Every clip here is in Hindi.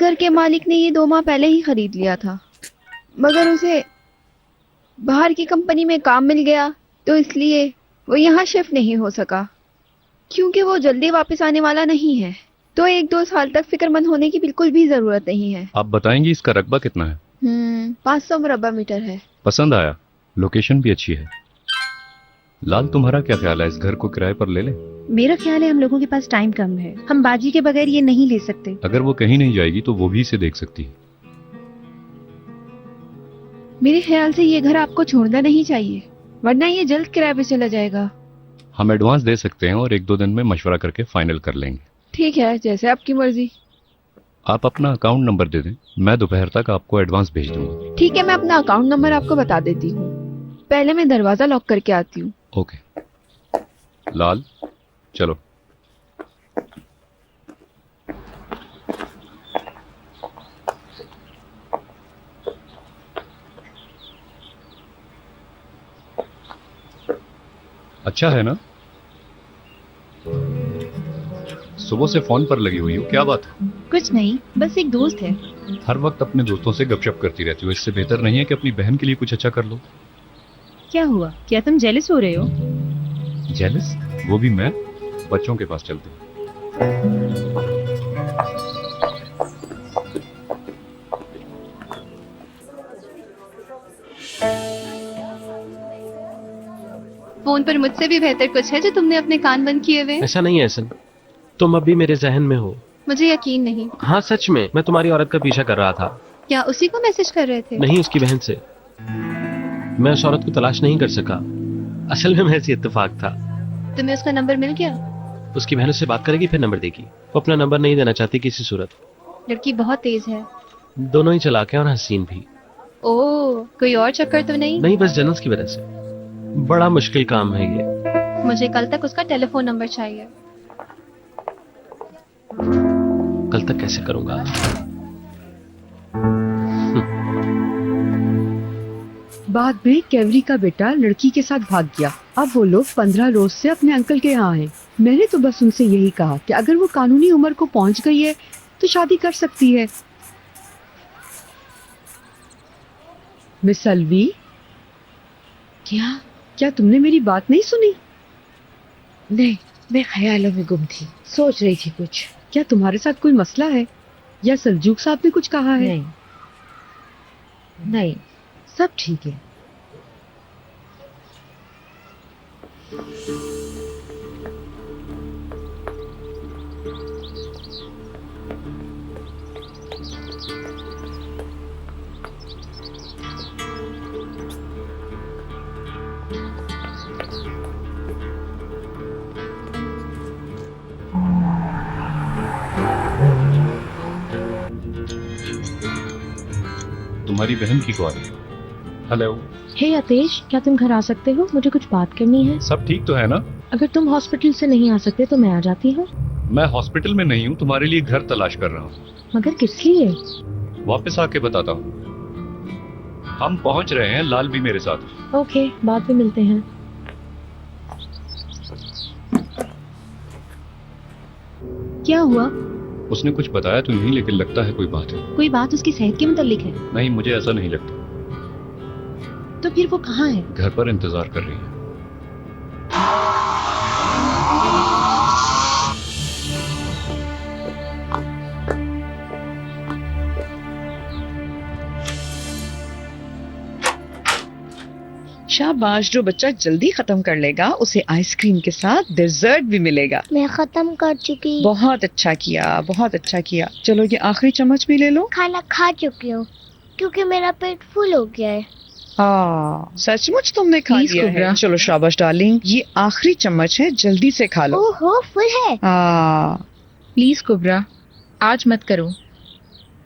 घर के मालिक ने ये 2 माह पहले ही खरीद लिया था, मगर उसे बाहर की कंपनी में काम मिल गया, तो इसलिए वो यहाँ शिफ्ट नहीं हो सका। क्योंकि वो जल्दी वापस आने वाला नहीं है, तो 1-2 साल तक फिक्रमंद होने की बिल्कुल भी जरूरत नहीं है। आप बताएंगी इसका रकबा कितना है? 500 मुरब्बा मीटर है। पसंद आया, लोकेशन भी अच्छी है। लाल, तुम्हारा क्या ख्याल है, इस घर को किराए पर ले लें? मेरा ख्याल है हम लोगों के पास टाइम कम है, हम बाजी के बगैर ये नहीं ले सकते। अगर वो कहीं नहीं जाएगी तो वो भी इसे देख सकती है। मेरे ख्याल से ये घर आपको छोड़ना नहीं चाहिए, वरना ये जल्द किराए पे चला जाएगा। हम एडवांस दे सकते हैं और 1-2 दिन में मशवरा करके फाइनल कर लेंगे। ठीक है, जैसे आपकी मर्जी। आप अपना अकाउंट नंबर दे दें, मैं दोपहर तक आपको एडवांस भेज दूंगा। ठीक है, मैं अपना अकाउंट नंबर आपको बता देती हूँ। पहले मैं दरवाजा लॉक करके आती हूँ। ओके लाल, चलो। अच्छा है ना? सुबह से फोन पर लगी हुई हो, क्या बात है? कुछ नहीं, बस एक दोस्त है। हर वक्त अपने दोस्तों से गपशप करती रहती हो, इससे बेहतर नहीं है कि अपनी बहन के लिए कुछ अच्छा कर लो? क्या हुआ, क्या तुम जेलस हो रहे हो? जेलस? वो भी मैं? बच्चों के पास चलते हैं। फोन पर मुझसे भी बेहतर कुछ है जो तुमने अपने कान बंद किए हुए? ऐसा नहीं है अहसन, तुम अब भी मेरे जहन में हो। मुझे यकीन नहीं। हाँ सच में, मैं तुम्हारी औरत का पीछा कर रहा था। क्या उसी को मैसेज कर रहे थे? नहीं, उसकी बहन से। मैं उस औरत को तलाश नहीं कर सका, असल में महज इत्तेफाक था। तुम्हें उसका नंबर मिल गया? उसकी बहन उससे बात करेगी फिर नंबर देगी। वो अपना नंबर नहीं देना चाहती किसी सूरत। लड़की बहुत तेज है। दोनों ही चालाक हैं और हसीन भी। ओह, कोई और चक्कर तो नहीं? नहीं, बस जन्नत की वजह से। बड़ा मुश्किल काम है ये। मुझे कल तक उसका टेलीफोन नंबर चाहिए। कल तक कैसे करूंगा? बाद में केवरी का बेटा लड़की के साथ भाग गया। अब वो लोग 15 रोज से अपने अंकल के यहाँ हैं। मैंने तो बस उनसे यही कहा कि अगर वो कानूनी उम्र को पहुंच गई है तो शादी कर सकती है। मिस अलवी, क्या तुमने मेरी बात नहीं सुनी? नहीं, मैं ख्यालों में गुम थी, सोच रही थी कुछ। क्या तुम्हारे साथ कोई मसला है या सल्जूक साहब ने कुछ कहा है? नहीं नहीं, सब ठीक है। तुम्हारी बहन की कॉल। हेलो। हे अतेश, क्या तुम घर आ सकते हो? मुझे कुछ बात करनी है। सब ठीक तो है ना? अगर तुम हॉस्पिटल से नहीं आ सकते तो मैं आ जाती हूँ। मैं हॉस्पिटल में नहीं हूँ, तुम्हारे लिए घर तलाश कर रहा हूँ। मगर किस लिए? वापस आके बताता हूँ। हम पहुँच रहे हैं, लाल भी मेरे साथ है। ओके, बाद में मिलते हैं। क्या हुआ? उसने कुछ बताया तो नहीं, लेकिन लगता है कोई बात है। कोई बात उसकी सेहत के मुतालिक है? नहीं, मुझे ऐसा नहीं लगता। तो फिर वो कहाँ है? घर पर इंतजार कर रही है। शाबाश, जो बच्चा जल्दी खत्म कर लेगा उसे आइसक्रीम के साथ डेजर्ट भी मिलेगा। मैं खत्म कर चुकी। बहुत अच्छा किया, बहुत अच्छा किया। चलो ये आखिरी चम्मच भी ले लो। खाना खा चुकी हूँ क्योंकि मेरा पेट फुल हो गया है। हाँ, सचमुच तुमने खा Please, लिया है। कुबरा। चलो शाबाश डार्लिंग, ये आखिरी चम्मच है, जल्दी से खा लो। ओहो, फुल है। हाँ, प्लीज कुबरा, आज मत करो।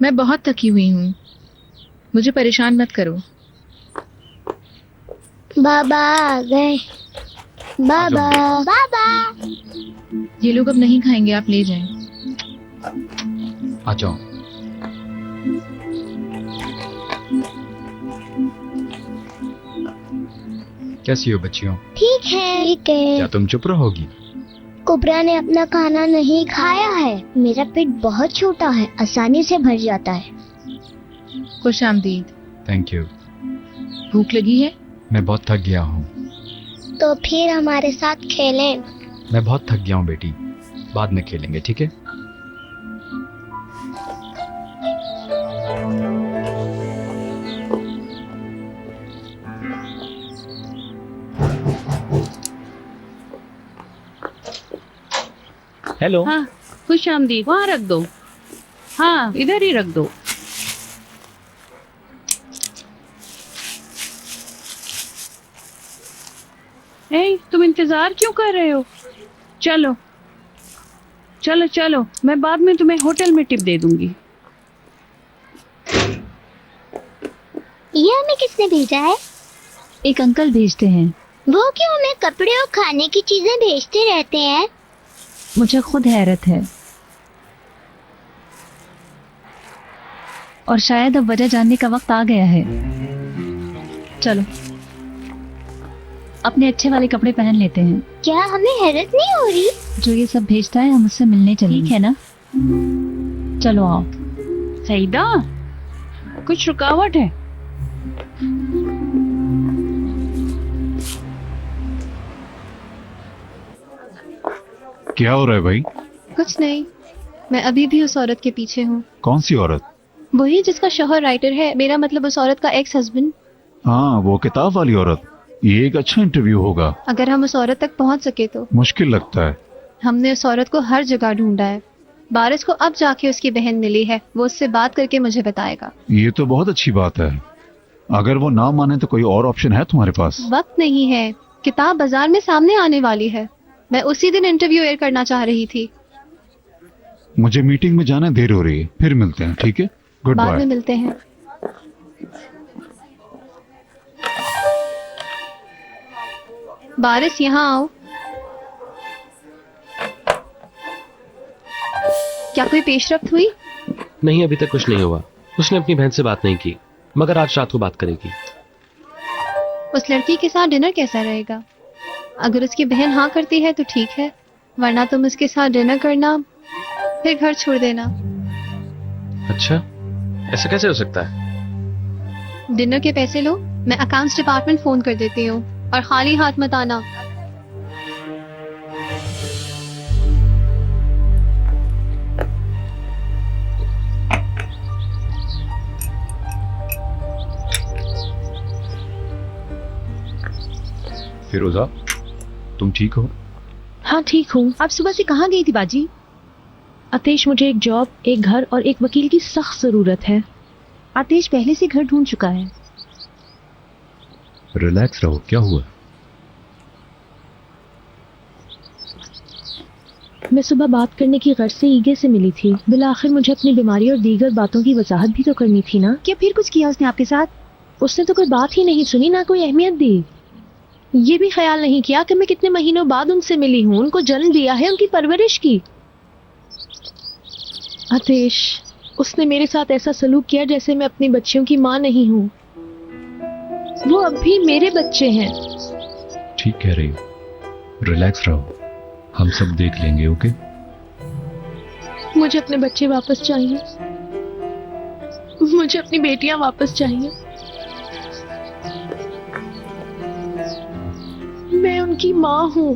मैं बहुत थकी हुई हूँ, मुझे परेशान मत करो। बाबा आ गए। बाबा बाबा। ये लोग अब नहीं खाएंगे, आप ले जाएं। आ जाओ। कैसी हो बच्चियों? ठीक है। क्या तुम चुप रहोगी? कोबरा ने अपना खाना नहीं खाया है। मेरा पेट बहुत छोटा है, आसानी से भर जाता है। खुश आमदीद। Thank you. भूख लगी है? मैं बहुत थक गया हूँ। तो फिर हमारे साथ खेलें। मैं बहुत थक गया हूँ बेटी, बाद में खेलेंगे, ठीक है? हेलो। हाँ, खुश आमदीद। वहाँ रख दो। हाँ, इधर ही रख दो। ए, तुम इंतजार क्यों कर रहे हो? चलो चलो चलो, मैं बाद में तुम्हें होटल में टिप दे दूंगी। ये हमें किसने भेजा है? एक अंकल भेजते हैं। वो क्यों हमें कपड़े और खाने की चीजें भेजते रहते हैं? मुझे खुद हैरत है, और शायद अब वजह जानने का वक्त आ गया है। चलो अपने अच्छे वाले कपड़े पहन लेते हैं। क्या हमें हैरत नहीं हो रही? जो ये सब भेजता है हम उससे मिलने चलेंगे, ठीक है ना? चलो आओ। सईदा, कुछ रुकावट है? क्या हो रहा है भाई? कुछ नहीं, मैं अभी भी उस औरत के पीछे हूँ। कौन सी औरत? वही जिसका शौहर राइटर है, मेरा मतलब उस औरत का एक्स हस्बैंड। हाँ, वो किताब वाली औरत। ये एक अच्छा इंटरव्यू होगा। अगर हम उस औरत तक पहुँच सके तो। मुश्किल लगता है। हमने उस औरत को हर जगह ढूंढा है। बारिश को अब जाके उसकी बहन मिली है, वो उससे बात करके मुझे बताएगा। ये तो बहुत अच्छी बात है। अगर वो ना माने तो कोई और ऑप्शन है तुम्हारे पास? वक्त नहीं है, किताब बाजार में सामने आने वाली है। मैं उसी दिन इंटरव्यू एयर करना चाह रही थी। मुझे मीटिंग में जाने देर हो रही है, फिर मिलते हैं, ठीक है? गुड बाद में बाय। मिलते हैं। बारिश, यहाँ आओ। क्या कोई पेशरफ्त हुई? नहीं, अभी तक कुछ नहीं हुआ। उसने अपनी बहन से बात नहीं की, मगर आज रात को बात करेगी। उस लड़की के साथ डिनर कैसा रहेगा? अगर उसकी बहन हाँ करती है तो ठीक है, वरना तुम उसके साथ डिनर करना, फिर घर छोड़ देना। अच्छा, ऐसा कैसे हो सकता है? डिनर के पैसे लो, मैं अकाउंट्स डिपार्टमेंट फोन कर देती हूँ, और खाली हाथ मत आना। फिरोजा, तुम ठीक हो? हाँ ठीक हूँ। आप सुबह से कहाँ गई थी बाजी? आतिश, मुझे एक जॉब, एक घर और एक वकील की सख्त जरूरत है। आतिश पहले से घर ढूंढ चुका है। रिलैक्स रहो, क्या हुआ? मैं सुबह बात करने की गर्ज से ईगे से मिली थी। बिलाखिर मुझे अपनी बीमारी और दीगर बातों की वजाहत भी तो करनी थी ना। क्या फिर कुछ किया उसने आपके साथ? उसने तो कोई बात ही नहीं सुनी, ना कोई अहमियत दी। ये भी ख्याल नहीं किया कि मैं कितने महीनों बाद उनसे मिली हूँ, उनको जन्म दिया है, उनकी परवरिश की। आतिश, उसने मेरे साथ ऐसा सलूक किया जैसे मैं अपनी बच्चियों की माँ नहीं हूँ। वो अब भी मेरे बच्चे हैं। ठीक कह रही हो, रिलैक्स रहो, हम सब देख लेंगे, ओके? मुझे अपने बच्चे वापस चाहिए। मुझे अपनी बेटियां वापस चाहिए। मैं उनकी माँ हूँ।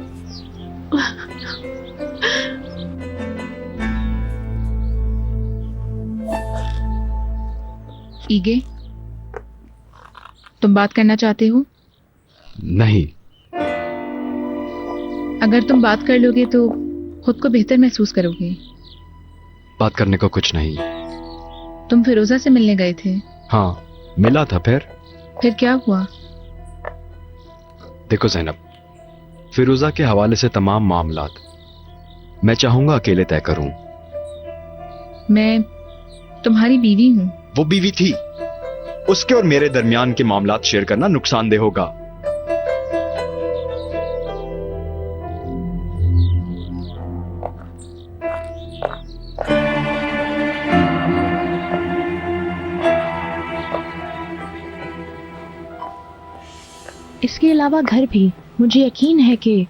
ईगे, तुम बात करना चाहते हो? नहीं। अगर तुम बात कर लोगे तो खुद को बेहतर महसूस करोगे। बात करने को कुछ नहीं। तुम फिरोजा से मिलने गए थे? हाँ, मिला था। फिर क्या हुआ? देखो जैनब, फिरोजा के हवाले से तमाम मामलात मैं चाहूंगा अकेले तय करूं। मैं तुम्हारी बीवी हूँ। वो बीवी थी, उसके और मेरे दरमियान के मामलात शेयर करना नुकसानदेह होगा। इसके अलावा घर भी। मुझे यकीन है कि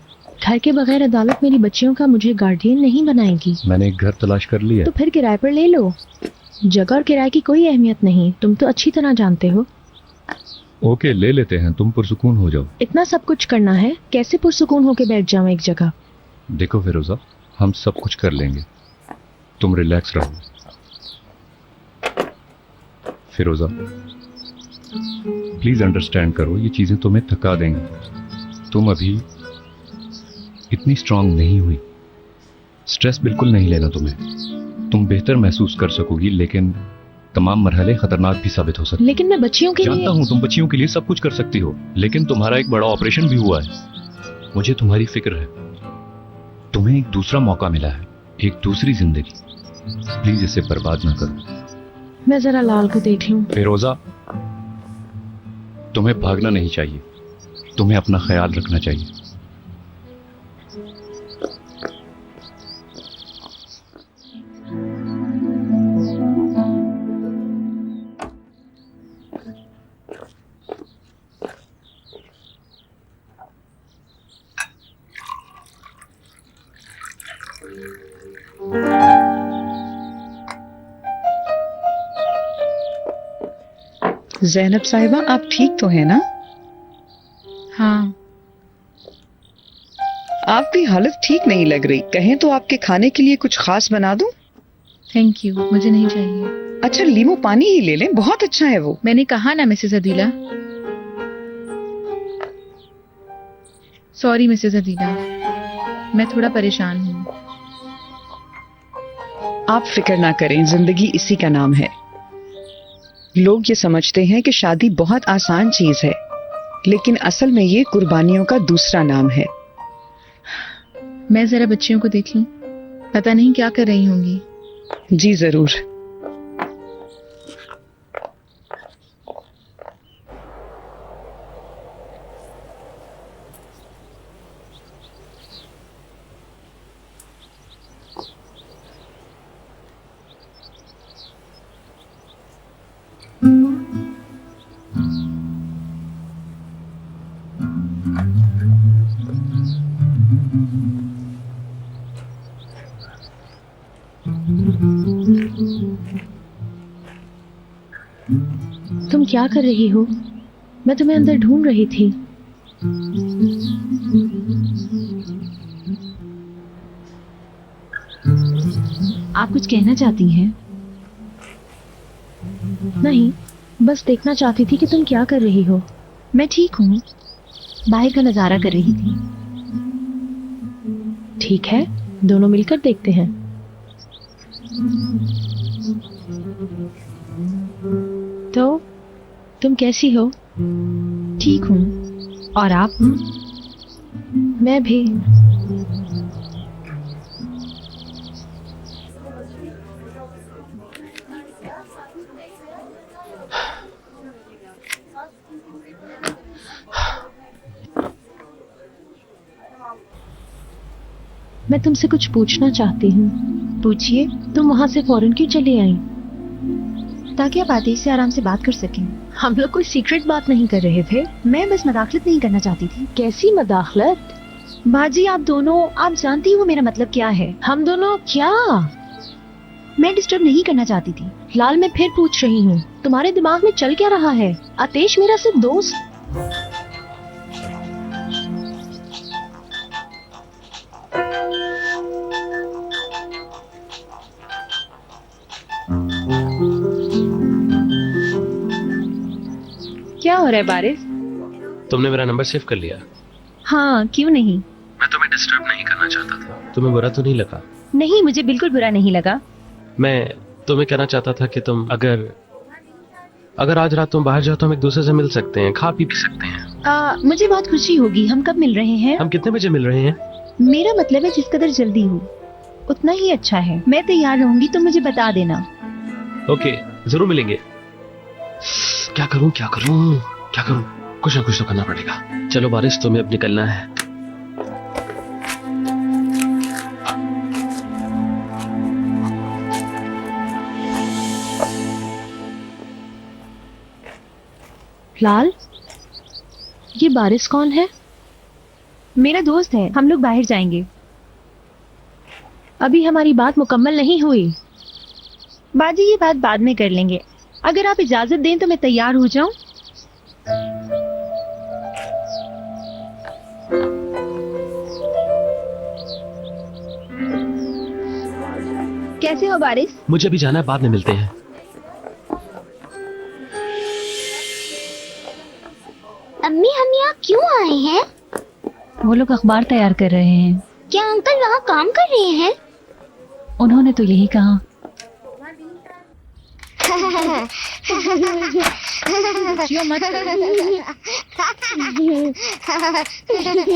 घर के बगैर अदालत मेरी बच्चियों का मुझे गार्डियन नहीं बनाएगी। मैंने एक घर तलाश कर लिया तो फिर किराए पर ले लो। जगह और किराए की कोई अहमियत नहीं, तुम तो अच्छी तरह जानते हो। ओके, ले लेते हैं, तुम पुरसुकून हो जाओ। इतना सब कुछ करना है, कैसे पुरसुकून होके बैठ जाऊं एक जगह? देखो फिरोजा, हम सब कुछ कर लेंगे, तुम रिलैक्स रहो। फिरोजा प्लीज अंडरस्टैंड करो, ये चीजें तुम्हें थका देंगी। तुम अभी इतनी स्ट्रांग नहीं हुई। स्ट्रेस बिल्कुल नहीं लेना तुम्हें। तुम बेहतर महसूस कर सकोगी, लेकिन तमाम मरहले खतरनाक भी साबित हो सकते हैं। लेकिन मैं बच्चियों के लिए जानता हूं तुम बच्चियों के लिए सब कुछ कर सकती हो, लेकिन तुम्हारा एक बड़ा ऑपरेशन भी हुआ है। मुझे तुम्हारी फिक्र है। तुम्हें एक दूसरा मौका मिला है, एक दूसरी जिंदगी। प्लीज इसे बर्बाद ना करो। मैं जरा लाल को देख लूं। फिरोजा, तुम्हें भागना नहीं चाहिए, तुम्हें अपना ख्याल रखना चाहिए। ज़ैनब साहिबा, आप ठीक तो हैं ना? हाँ। आपकी हालत ठीक नहीं लग रही। कहें तो आपके खाने के लिए कुछ खास बना दूं? थैंक यू, मुझे नहीं चाहिए। अच्छा, लीमू पानी ही ले लें, बहुत अच्छा है वो। मैंने कहा ना Mrs Adeela. Sorry Mrs Adeela, मैं थोड़ा परेशान हूँ। आप फिक्र ना करें, जिंदगी इसी का नाम है। लोग ये समझते हैं कि शादी बहुत आसान चीज है, लेकिन असल में ये कुर्बानियों का दूसरा नाम है। मैं जरा बच्चियों को देख लूं, पता नहीं क्या कर रही होंगी। जी जरूर। तुम क्या कर रही हो? मैं तुम्हें अंदर ढूंढ रही थी। आप कुछ कहना चाहती हैं? नहीं, बस देखना चाहती थी कि तुम क्या कर रही हो। मैं ठीक हूँ, बाहर का नजारा कर रही थी। ठीक है, दोनों मिलकर देखते हैं। तो तुम कैसी हो? ठीक हूँ, और आप? मैं भी। मैं तुमसे कुछ पूछना चाहती हूँ। पूछिए। तुम वहां से फौरन क्यों चली आई? ताकि आप आतिश से आराम से बात कर सकें। हम लोग कोई सीक्रेट बात नहीं कर रहे थे। मैं बस मदाखलत नहीं करना चाहती थी। कैसी मदाखलत? बाजी, आप दोनों, आप जानती हो मेरा मतलब क्या है। हम दोनों क्या? मैं डिस्टर्ब नहीं करना चाहती थी। लाल, मैं फिर पूछ रही हूँ, तुम्हारे दिमाग में चल क्या रहा है? आतिश मेरा सिर्फ दोस्त। क्या हो रहा है बारिश? तुमने मेरा नंबर सेव कर लिया? हाँ, क्यों नहीं। मैं तुम्हें डिस्टर्ब नहीं करना चाहता था। तुम्हें बुरा तो नहीं लगा? नहीं, मुझे बिल्कुल बुरा नहीं लगा। मैं तुम्हें कहना चाहता था कि तुम अगर आज रात तुम बाहर जाओ तो हम एक दूसरे से मिल सकते हैं, खा पी सकते हैं। मुझे बहुत खुशी होगी। हम कब मिल रहे हैं? हम कितने बजे मिल रहे हैं? मेरा मतलब है जिस कदर जल्दी हो उतना ही अच्छा है। मैं तैयार रहूंगी, तो मुझे बता देना। ओके, जरूर मिलेंगे। क्या करूं क्या करूं क्या करूं? कुछ ना कुछ तो करना पड़ेगा। चलो बारिश, तुम्हें अब निकलना है। लाल, ये बारिश कौन है? मेरा दोस्त है, हम लोग बाहर जाएंगे। अभी हमारी बात मुकम्मल नहीं हुई। बाजी, ये बात बाद में कर लेंगे। अगर आप इजाजत दें तो मैं तैयार हो जाऊं। कैसे हो बारिश? मुझे अभी जाना है, बाद में मिलते हैं। अम्मी, हम यहाँ क्यों आए हैं? वो लोग अखबार तैयार कर रहे हैं। क्या अंकल वहाँ काम कर रहे हैं? उन्होंने तो यही कहा। जियो मत करो।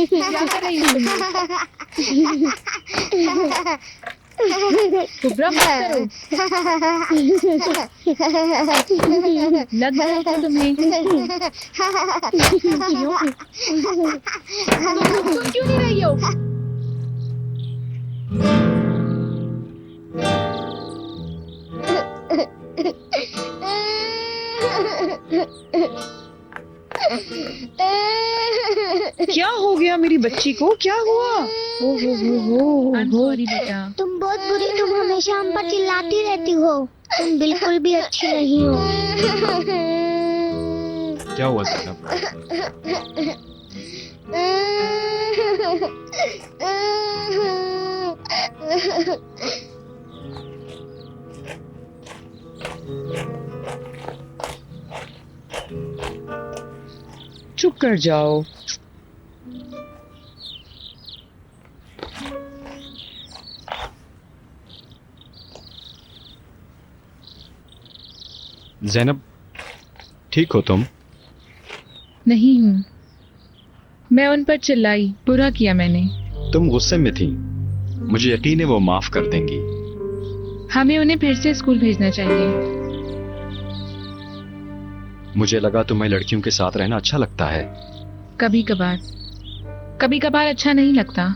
क्या कर रही हो तुम? कुबरा मत करो। लग रहा है तुम्हें। तुम क्यों नहीं रही हो? क्या हो गया मेरी बच्ची को? क्या हुआ? सॉरी बेटा। तुम बहुत बुरी, तुम हमेशा हम पर चिल्लाती रहती हो। तुम बिल्कुल भी अच्छी नहीं हो। क्या हुआ ज़ैनब? चुप कर जाओ। ज़ैनब, ठीक हो तुम? नहीं हूँ। मैं उन पर चिल्लाई, बुरा किया मैंने। तुम गुस्से में थी। मुझे यकीन है वो माफ कर देंगी। हमें उन्हें फिर से स्कूल भेजना चाहिए। मुझे लगा तुम्हें लड़कियों के साथ रहना अच्छा लगता है। कभी कभार अच्छा नहीं लगता।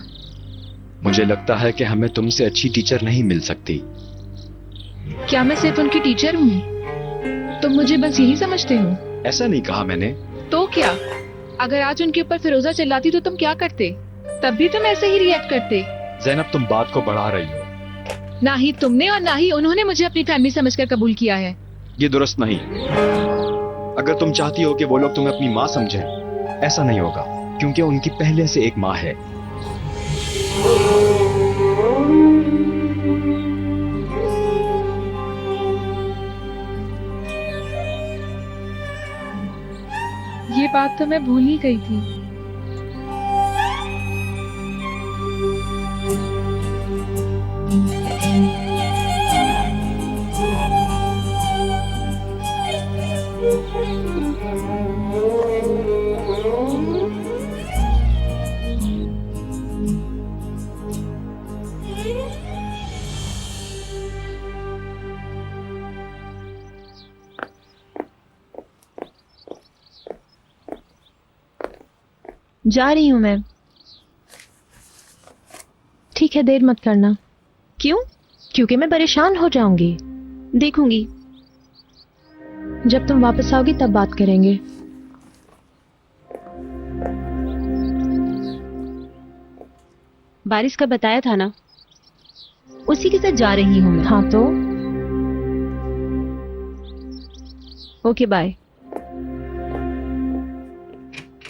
मुझे लगता है कि हमें तुमसे अच्छी टीचर नहीं मिल सकती। क्या मैं सिर्फ उनकी टीचर हूँ? तुम मुझे बस यही समझते हो? ऐसा नहीं कहा मैंने। तो क्या? अगर आज उनके ऊपर फिरोजा चिल्लाती तो तुम क्या करते? तब भी तुम ऐसे ही रिएक्ट करते। ज़ैनब, तुम बात को बढ़ा रही हो। ना ही तुमने और ना ही उन्होंने मुझे अपनी फैमिली समझकर कबूल किया है। ये दुरुस्त नहीं। अगर तुम चाहती हो कि वो लोग तुम्हें अपनी माँ समझें, ऐसा नहीं होगा, क्योंकि उनकी पहले से एक माँ है। ये बात तो मैं भूल ही गई थी। जा रही हूँ मैं। ठीक है, देर मत करना। क्यों? क्योंकि मैं परेशान हो जाऊंगी। देखूंगी, जब तुम वापस आओगी तब बात करेंगे। बारिश का बताया था ना, उसी के साथ जा रही हूँ मैं। हाँ तो ओके, बाय।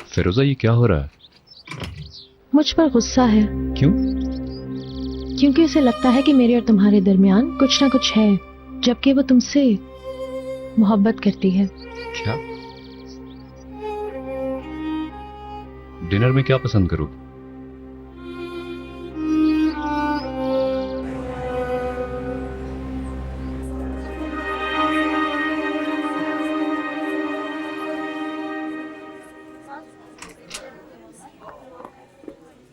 फिरोजा, ये क्या हो रहा है? मुझ पर गुस्सा है। क्यों? क्योंकि उसे लगता है कि मेरे और तुम्हारे दरमियान कुछ ना कुछ है, जबकि वो तुमसे मोहब्बत करती है। क्या? डिनर में क्या पसंद करोगी?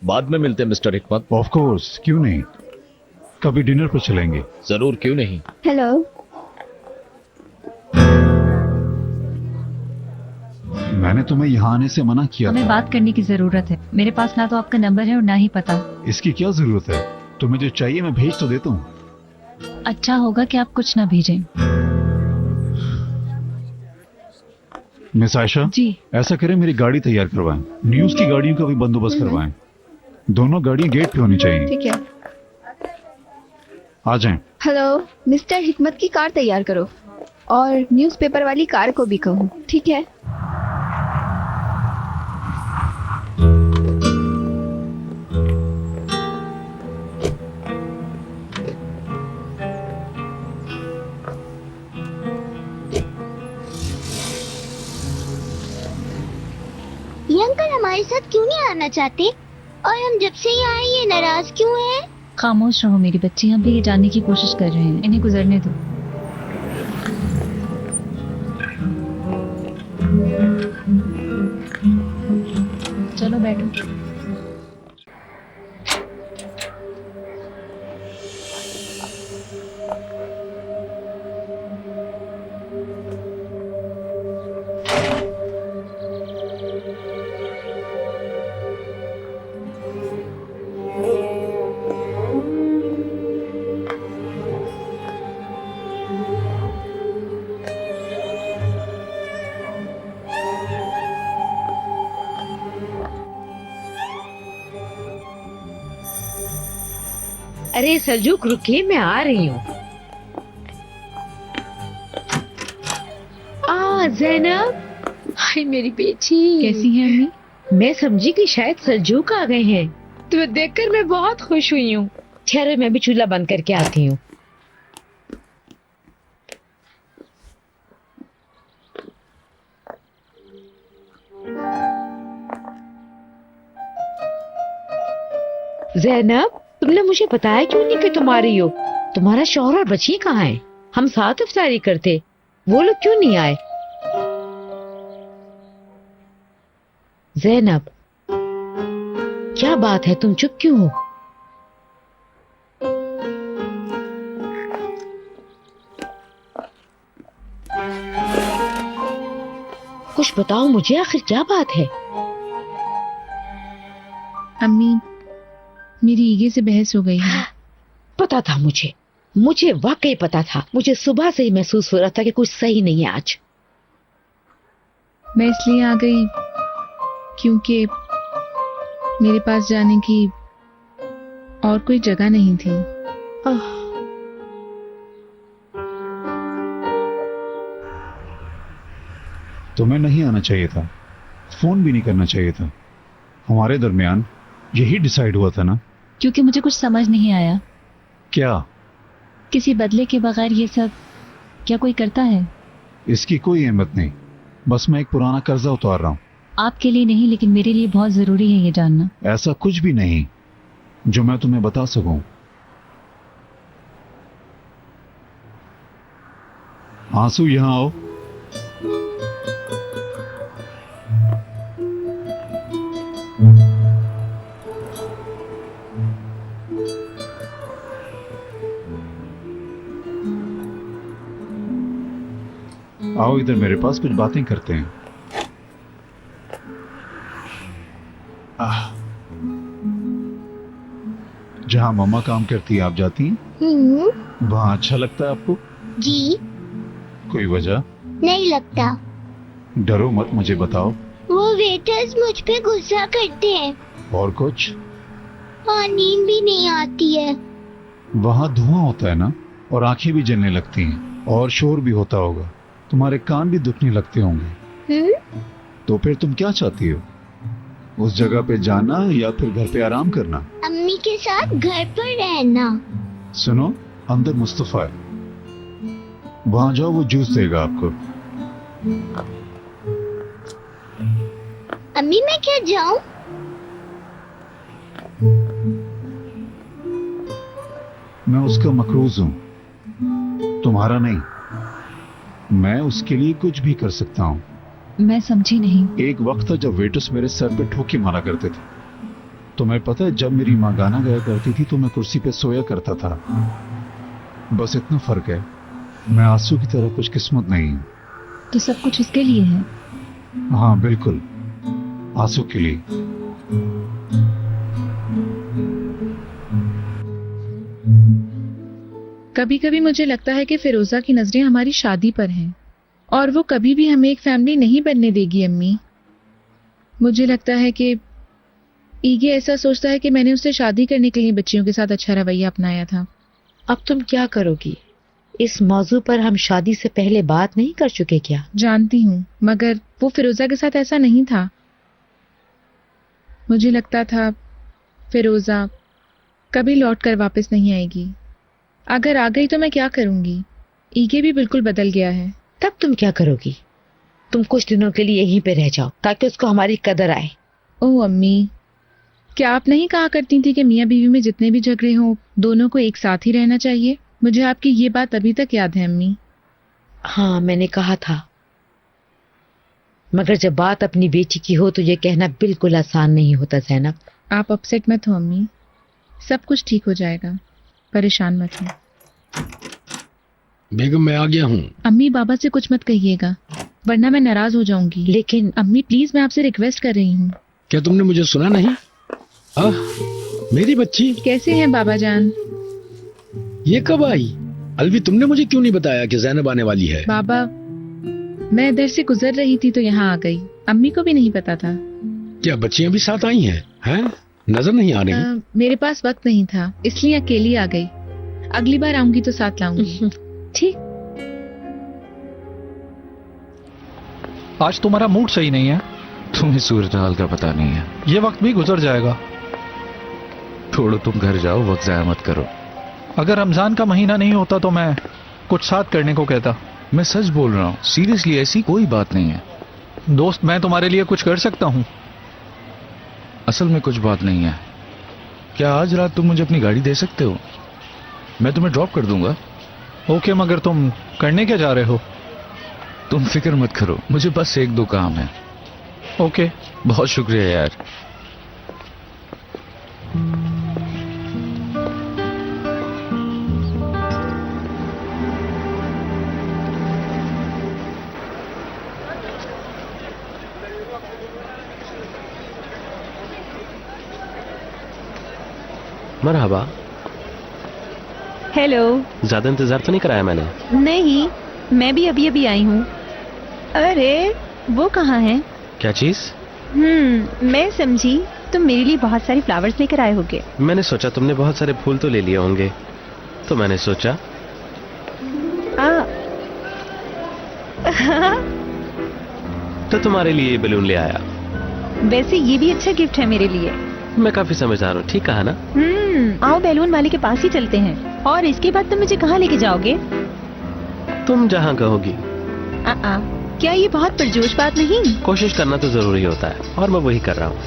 बाद में मिलते हैं मिस्टर हिकमत। ऑफ कोर्स, क्यों नहीं। कभी डिनर पर चलेंगे। जरूर, क्यों नहीं। हेलो। मैंने तुम्हें यहाँ आने से मना किया हमें था। बात करने की जरूरत है। मेरे पास ना तो आपका नंबर है और ना ही पता। इसकी क्या जरूरत है? तुम्हें जो चाहिए मैं भेज तो देता हूँ। अच्छा होगा कि आप कुछ ना भेजें। मिस आयशा जी। ऐसा करें, मेरी गाड़ी तैयार करवाएं। न्यूज की गाड़ियों का भी बंदोबस्त करवाएं। दोनों गाड़ियां गेट पे होनी चाहिए। ठीक है। आ जाएं। हेलो मिस्टर हिकमत की कार तैयार करो और न्यूज़पेपर वाली कार को भी कहूँ, ठीक है? ये अंकल हमारे साथ क्यों नहीं आना चाहते और हम जब से यहाँ आए ये नाराज क्यों है? खामोश रहो मेरी बच्ची, हम भी ये जानने की कोशिश कर रहे हैं, इन्हें गुजरने दो। चलो बैठो। अरे सलजूक रुकिए, मैं आ रही हूँ। ज़ैनब, हाय मेरी बेटी, कैसी हैं अम्मी? मैं समझी कि शायद सलजूक आ गए हैं। तुम्हें देखकर मैं बहुत खुश हुई हूँ। ठहरो, मैं भी चूल्हा बंद करके आती हूँ। ज़ैनब, तुमने मुझे बताया क्यों नहीं कि तुम आ रही हो? तुम्हारा शौहर और बच्ची कहाँ हैं? हम साथ इफ्तारी करते, वो लोग क्यों नहीं आए? ज़ैनब, क्या बात है, तुम चुप क्यों हो? कुछ बताओ मुझे, आखिर क्या बात है? अम्मी, मेरी ईगे से बहस हो गई है। पता था मुझे वाकई पता था। मुझे सुबह से ही महसूस हो रहा था कि कुछ सही नहीं है आज। मैं इसलिए आ गई क्योंकि मेरे पास जाने की और कोई जगह नहीं थी। तुम्हें नहीं आना चाहिए था, फोन भी नहीं करना चाहिए था। हमारे दरमियान यही डिसाइड हुआ था ना? क्योंकि मुझे कुछ समझ नहीं आया। क्या? किसी बदले के बगैर ये सब क्या कोई करता है? इसकी कोई अहमियत नहीं, बस मैं एक पुराना कर्जा उतार रहा हूँ। आपके लिए नहीं, लेकिन मेरे लिए बहुत जरूरी है ये जानना। ऐसा कुछ भी नहीं जो मैं तुम्हें बता सकूं। आंसू, यहाँ आओ। आओ इधर, मेरे पास कुछ बातें करते हैं। जहाँ मम्मा काम करती है आप जाती हैं? वहाँ अच्छा लगता है आपको? जी कोई वजह? नहीं लगता। डरो मत, मुझे बताओ। वो वेटर्स मुझ पे गुस्सा करते हैं और कुछ? और नींद भी नहीं आती है। वहाँ धुआं होता है ना, और आंखें भी जलने लगती हैं, और शोर भी होता होगा। तुम्हारे कान भी दुखने लगते होंगे। तो फिर तुम क्या चाहती हो? उस जगह पे जाना या फिर घर पे आराम करना? अम्मी के साथ घर पर रहना। सुनो, अंदर मुस्तफा है, वहां जाओ, वो जूस देगा आपको। अम्मी मैं क्या जाऊं? मैं उसका मकरूज हूँ, तुम्हारा नहीं। मैं उसके लिए कुछ भी कर सकता हूँ। मैं समझी नहीं। एक वक्त था जब वेटर्स मेरे सर पे ठोके मारा करते थे। तुम्हें पता है, जब मेरी माँ गाना गाया करती थी तो मैं कुर्सी पे सोया करता था। बस इतना फर्क है, मैं आंसू की तरह कुछ किस्मत नहीं हूँ। तो सब कुछ उसके लिए है? हाँ बिल्कुल, आंसू के लिए। कभी कभी मुझे लगता है कि फिरोजा की नजरें हमारी शादी पर हैं और वो कभी भी हमें एक फैमिली नहीं बनने देगी। अम्मी, मुझे लगता है कि ईगे ऐसा सोचता है कि मैंने उससे शादी करने के लिए बच्चियों के साथ अच्छा रवैया अपनाया था। अब तुम क्या करोगी? इस मौजू पर हम शादी से पहले बात नहीं कर चुके क्या? जानती हूँ, मगर वो फिरोजा के साथ ऐसा नहीं था। मुझे लगता था फिरोजा कभी लौट कर वापस नहीं आएगी। अगर आ गई तो मैं क्या करूंगी? ईगे भी बिल्कुल बदल गया है। तब तुम क्या करोगी? तुम कुछ दिनों के लिए यहीं पे रह जाओ ताकि उसको हमारी कदर आए। ओह अम्मी, क्या आप नहीं कहा करती थी कि मियाँ बीवी में जितने भी झगड़े हों दोनों को एक साथ ही रहना चाहिए? मुझे आपकी ये बात अभी तक याद है अम्मी। हाँ, मैंने कहा था, मगर जब बात अपनी बेटी की हो तो ये कहना बिल्कुल आसान नहीं होता ज़ैनब। आप अपसेट मत हो अम्मी, सब कुछ ठीक हो जाएगा, परेशान मत हो। बेगम मैं आ गया हूँ। अम्मी बाबा से कुछ मत कहिएगा वरना मैं नाराज हो जाऊंगी। लेकिन अम्मी प्लीज, मैं आपसे रिक्वेस्ट कर रही हूँ। क्या तुमने मुझे सुना नहीं? मेरी बच्ची कैसे हैं बाबा जान? ये कब आई? अलवी तुमने मुझे क्यों नहीं बताया कि ज़ैनब आने वाली है? बाबा, मैं इधर से गुजर रही थी तो यहाँ आ गई। अम्मी को भी नहीं पता था। क्या बच्चियां भी साथ आई हैं? हैं? नजर नहीं आ रही। मेरे पास वक्त नहीं था इसलिए अकेली आ गई। अगली बार आऊंगी तो साथ लाऊंगी। ठीक। आज तुम्हारा मूड सही नहीं है। तुम्हें सूरत हाल का पता नहीं है। ये वक्त भी गुजर जाएगा। छोड़ो, तुम घर जाओ, वक्त जाया मत करो। अगर रमजान का महीना नहीं होता तो मैं कुछ साथ करने को कहता। मैं सच बोल रहा हूँ, सीरियसली ऐसी कोई बात नहीं है। दोस्त, मैं तुम्हारे लिए कुछ कर सकता हूँ। असल में कुछ बात नहीं है। क्या आज रात तुम मुझे अपनी गाड़ी दे सकते हो? मैं तुम्हें ड्रॉप कर दूंगा। ओके, मगर तुम करने क्या जा रहे हो? तुम फिक्र मत करो, मुझे बस एक दो काम है। ओके। बहुत शुक्रिया यार। मरहबा। हेलो। ज्यादा इंतजार तो नहीं कराया मैंने? नहीं, मैं भी अभी अभी आई हूँ। अरे वो कहाँ है? क्या चीज? मैं समझी तुम मेरे लिए बहुत सारे फ्लावर्स लेकर आए होगे। मैंने सोचा तुमने बहुत सारे फूल तो ले लिए होंगे, तो मैंने सोचा तो तुम्हारे लिए बलून ले आया। वैसे ये भी अच्छा गिफ्ट है मेरे लिए। मैं काफी समझदार हूँ, ठीक कहा ना? आओ बैलून वाले के पास ही चलते हैं। और इसके बाद तुम मुझे कहाँ लेके जाओगे? तुम जहाँ कहोगी। क्या ये बहुत पुरजोश बात नहीं? कोशिश करना तो जरूरी होता है और मैं वही कर रहा हूँ।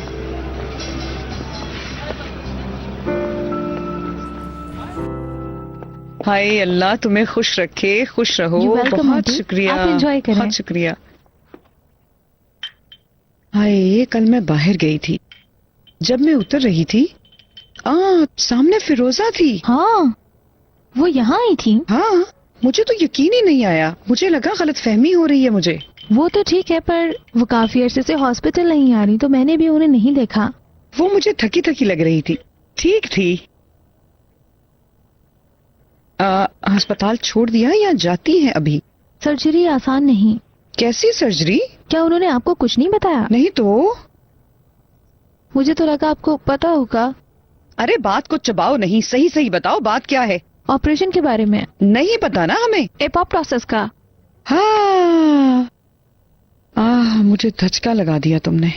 हाय अल्लाह तुम्हें खुश रखे, खुश रहो। बहुत शुक्रिया, आप एंजॉय करें। बहुत शुक्रिया। हाय, कल मैं बाहर गई थी, जब मैं उतर रही थी सामने फिरोजा थी। हाँ, वो यहाँ आई थी। हाँ, मुझे तो यकीन ही नहीं आया। मुझे लगा गलतफहमी हो रही है मुझे। वो तो ठीक है, पर वो काफी अरसे से हॉस्पिटल नहीं आ रही तो मैंने भी उन्हें नहीं देखा। वो मुझे थकी थकी लग रही थी। ठीक थी। अस्पताल छोड़ दिया या जाती है अभी? सर्जरी आसान नहीं। कैसी सर्जरी? क्या उन्होंने आपको कुछ नहीं बताया? नहीं तो। मुझे तो लगा आपको पता होगा। अरे बात को चबाओ नहीं, सही सही बताओ बात क्या है? ऑपरेशन के बारे में। नहीं पता ना हमें। एपोप्टोसिस का। हाँ। मुझे धचका लगा दिया तुमने।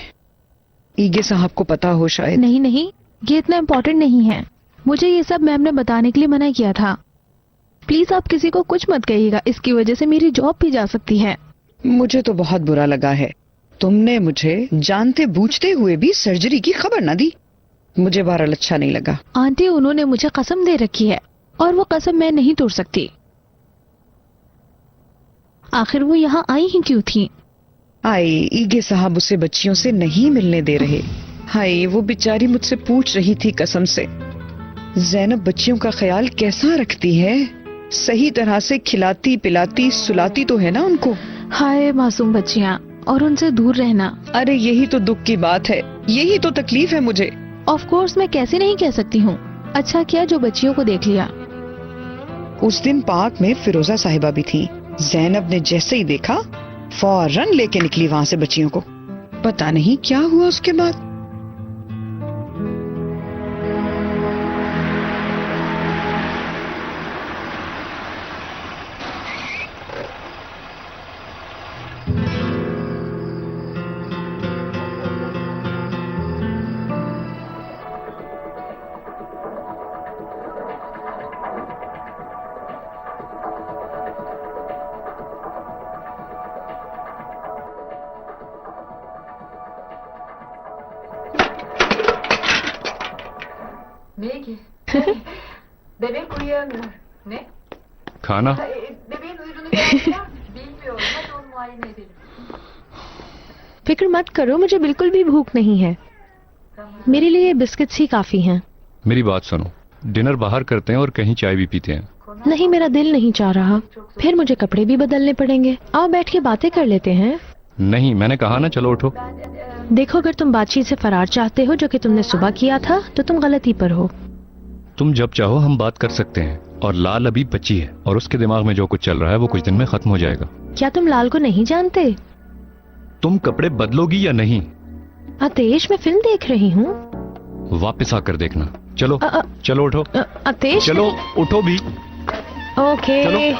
ईगे साहब को पता हो शायद। नहीं नहीं, ये इतना इम्पोर्टेंट नहीं है। मुझे ये सब मैम ने बताने के लिए मना किया था। प्लीज आप किसी को कुछ मत कहिएगा, इसकी वजह से मेरी जॉब भी जा सकती है। मुझे तो बहुत बुरा लगा है। तुमने मुझे जानते बूझते हुए भी सर्जरी की खबर ना दी। मुझे बहरहाल अच्छा नहीं लगा। आंटी, उन्होंने मुझे कसम दे रखी है और वो कसम मैं नहीं तोड़ सकती। आखिर वो यहाँ आई ही क्यों थी? आई, ईगे साहब उसे बच्चियों से नहीं मिलने दे रहे। हाय, वो बेचारी मुझसे पूछ रही थी कसम से, ज़ैनब बच्चियों का ख्याल कैसा रखती है? सही तरह से खिलाती पिलाती सुलाती तो है ना उनको? हाय मासूम बच्चियाँ, और उनसे दूर रहना। अरे यही तो दुख की बात है, यही तो तकलीफ है मुझे। ऑफ कोर्स मैं कैसे नहीं कह सकती हूँ। अच्छा किया जो बच्चियों को देख लिया। उस दिन पार्क में फिरोजा साहिबा भी थी। ज़ैनब ने जैसे ही देखा फौरन लेके निकली वहाँ से बच्चियों को। पता नहीं क्या हुआ उसके बाद। Peki. Demek uyuyamıyor. Ne? खाना? Bebeğin uyuduğunu gördüler mi? Bilmiyorum. Hadi onu muayene edelim. फिक्र मत करो, मुझे बिल्कुल भी भूख नहीं है। मेरे लिए बिस्किट्स ही काफी हैं। मेरी बात सुनो, डिनर बाहर करते हैं और कहीं चाय भी पीते हैं। नहीं, मेरा दिल नहीं चाह रहा। फिर मुझे कपड़े भी बदलने पड़ेंगे। आओ बैठ के बातें कर लेते हैं। नहीं, मैंने कहा ना, चलो उठो। देखो, अगर तुम बातचीत से फरार चाहते हो जो कि तुमने सुबह किया था, तो तुम गलती पर हो। तुम जब चाहो हम बात कर सकते हैं। और लाल अभी बच्ची है और उसके दिमाग में जो कुछ चल रहा है वो कुछ दिन में खत्म हो जाएगा। क्या तुम लाल को नहीं जानते? तुम कपड़े बदलोगी या नहीं? आतेश, मैं फिल्म देख रही हूँ। वापस आकर देखना। चलो चलो उठो। आतेश, चलो उठो भी। ओके।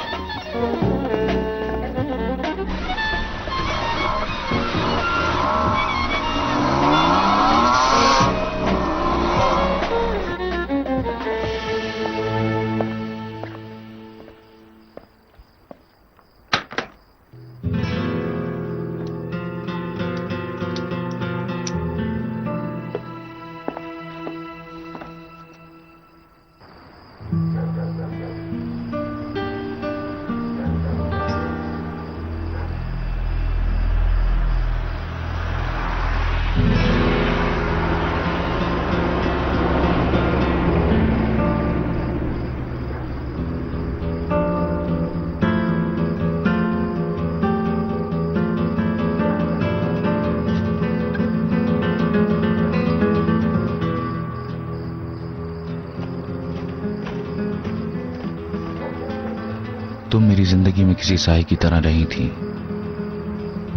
तुम मेरी जिंदगी में किसी साए की तरह रही थी।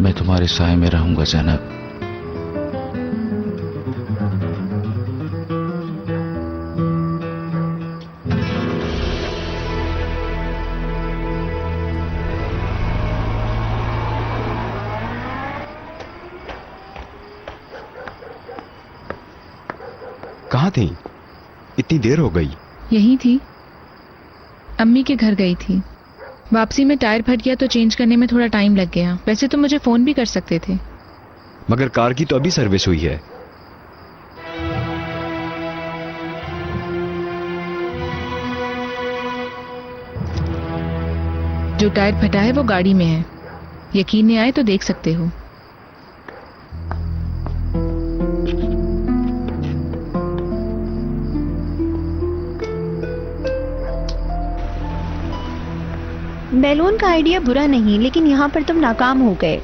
मैं तुम्हारे साए में रहूंगा ज़ैनब। कहाँ थी? इतनी देर हो गई। यही थी, अम्मी के घर गई थी। वापसी में टायर फट गया तो चेंज करने में थोड़ा टाइम लग गया। वैसे तो मुझे फोन भी कर सकते थे। मगर कार की तो अभी सर्विस हुई है। जो टायर फटा है वो गाड़ी में है। यकीन नहीं आए तो देख सकते हो। बैलून का आइडिया बुरा नहीं, लेकिन यहाँ पर तुम नाकाम हो गए।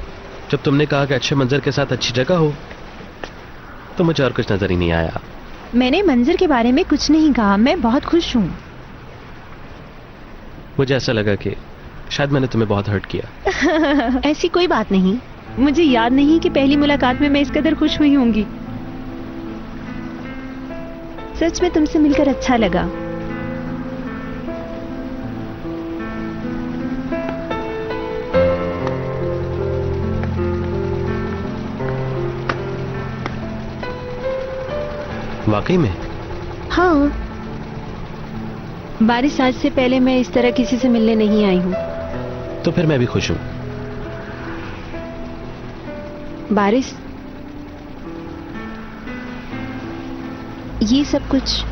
जब तुमने कहा कि अच्छे मंजर के साथ अच्छी जगह हो तो मुझे और कुछ नजर ही नहीं आया। मैंने मंजर के बारे में कुछ नहीं कहा। मैं बहुत खुश हूँ। मुझे ऐसा लगा कि शायद मैंने तुम्हें बहुत हर्ट किया। ऐसी कोई बात नहीं। मुझे याद नहीं कि पहली मुलाकात में मैं इस कदर खुश हुई होंगी। सच में तुमसे मिलकर अच्छा लगा। वाकई में? हाँ, बारिश आज से पहले मैं इस तरह किसी से मिलने नहीं आई हूँ। तो फिर मैं भी खुश हूँ। बारिश, ये सब कुछ,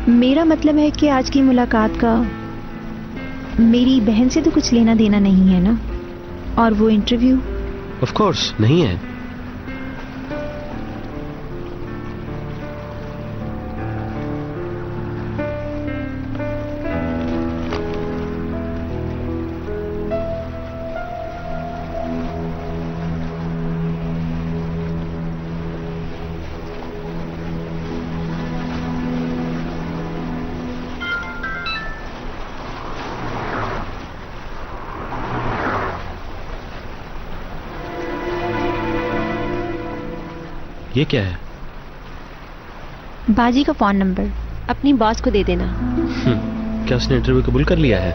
मेरा मतलब है कि आज की मुलाकात का मेरी बहन से तो कुछ लेना देना नहीं है ना? और वो इंटरव्यू? ऑफ कोर्स नहीं है। ये क्या है? बाजी का फोन नंबर। अपनी बॉस को दे देना। क्या उसने इंटरव्यू कबूल कर लिया है?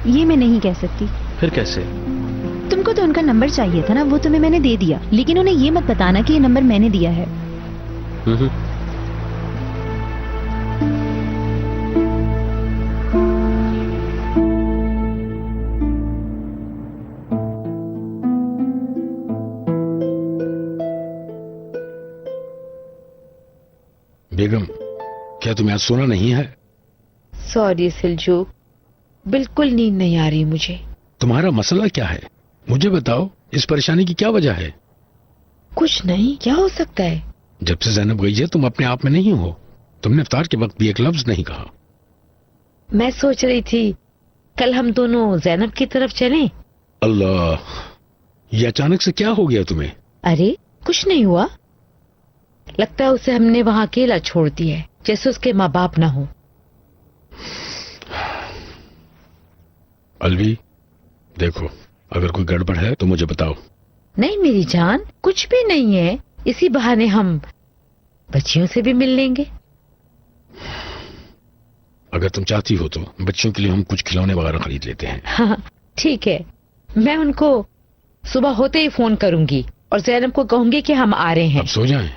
ये मैं नहीं कह सकती। फिर कैसे? तुमको तो उनका नंबर चाहिए था ना, वो तुम्हें मैंने दे दिया। लेकिन उन्हें ये मत बताना कि ये नंबर मैंने दिया है। बेगम, क्या तुम्हें आज सोना नहीं है? सॉरी सिलजू, बिल्कुल नींद नहीं आ रही मुझे। तुम्हारा मसला क्या है? मुझे बताओ, इस परेशानी की क्या वजह है? कुछ नहीं, क्या हो सकता है? जब से जैनब गई है तुम अपने आप में नहीं हो। तुमने इफ्तार के वक्त भी एक लफ्ज नहीं कहा। मैं सोच रही थी कल हम दोनों जैनब की तरफ चलें। अल्लाह, ये अचानक से क्या हो गया तुम्हें? अरे कुछ नहीं हुआ, लगता है उसे हमने वहां अकेला छोड़ दिया है, जैसे उसके माँ बाप ना हो। अलवी, देखो, अगर कोई गड़बड़ है तो मुझे बताओ। नहीं मेरी जान, कुछ भी नहीं है। इसी बहाने हम बच्चियों से भी मिल लेंगे। अगर तुम चाहती हो तो बच्चों के लिए हम कुछ खिलौने वगैरह खरीद लेते हैं। हाँ ठीक है, मैं उनको सुबह होते ही फोन करूंगी और जैनब को कहूंगी कि हम आ रहे हैं। अब सो जाएं।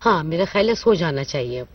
हाँ मेरा ख्याल है सो जाना चाहिए अब।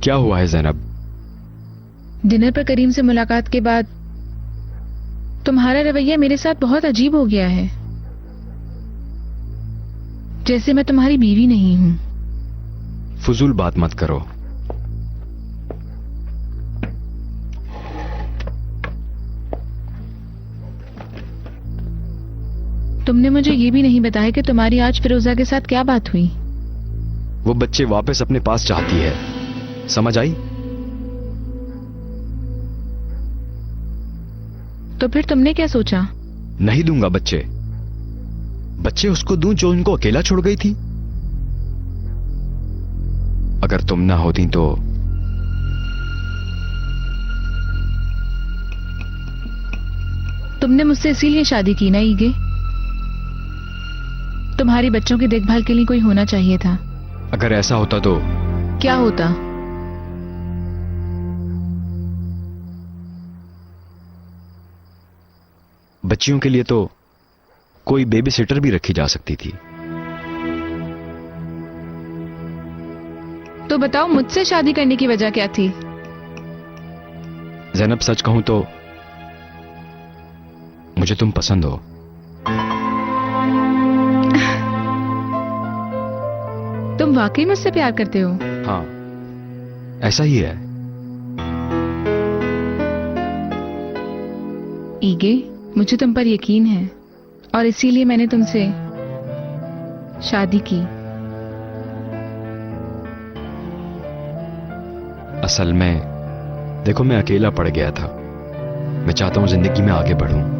क्या हुआ है जैनब? डिनर पर करीम से मुलाकात के बाद तुम्हारा रवैया मेरे साथ बहुत अजीब हो गया है, जैसे मैं तुम्हारी बीवी नहीं हूं। फजूल बात मत करो। तुमने मुझे ये भी नहीं बताया कि तुम्हारी आज फिरोजा के साथ क्या बात हुई। वो बच्चे वापस अपने पास चाहती है, समझ आई? तो फिर तुमने क्या सोचा? नहीं दूंगा बच्चे। बच्चे उसको दूं जो इनको अकेला छोड़ गई थी। अगर तुम ना होती तो तुमने मुझसे इसीलिए शादी की ना ईगे? तुम्हारी बच्चों की देखभाल के लिए कोई होना चाहिए था। अगर ऐसा होता तो क्या होता? बच्चियों के लिए तो कोई बेबी सिटर भी रखी जा सकती थी। तो बताओ मुझसे शादी करने की वजह क्या थी? जैनब सच कहूं तो मुझे तुम पसंद हो। तुम वाकई मुझसे प्यार करते हो? हाँ, ऐसा ही है। ईगे, मुझे तुम पर यकीन है और इसीलिए मैंने तुमसे शादी की। असल में देखो, मैं अकेला पड़ गया था। मैं चाहता हूं जिंदगी में आगे बढ़ूं।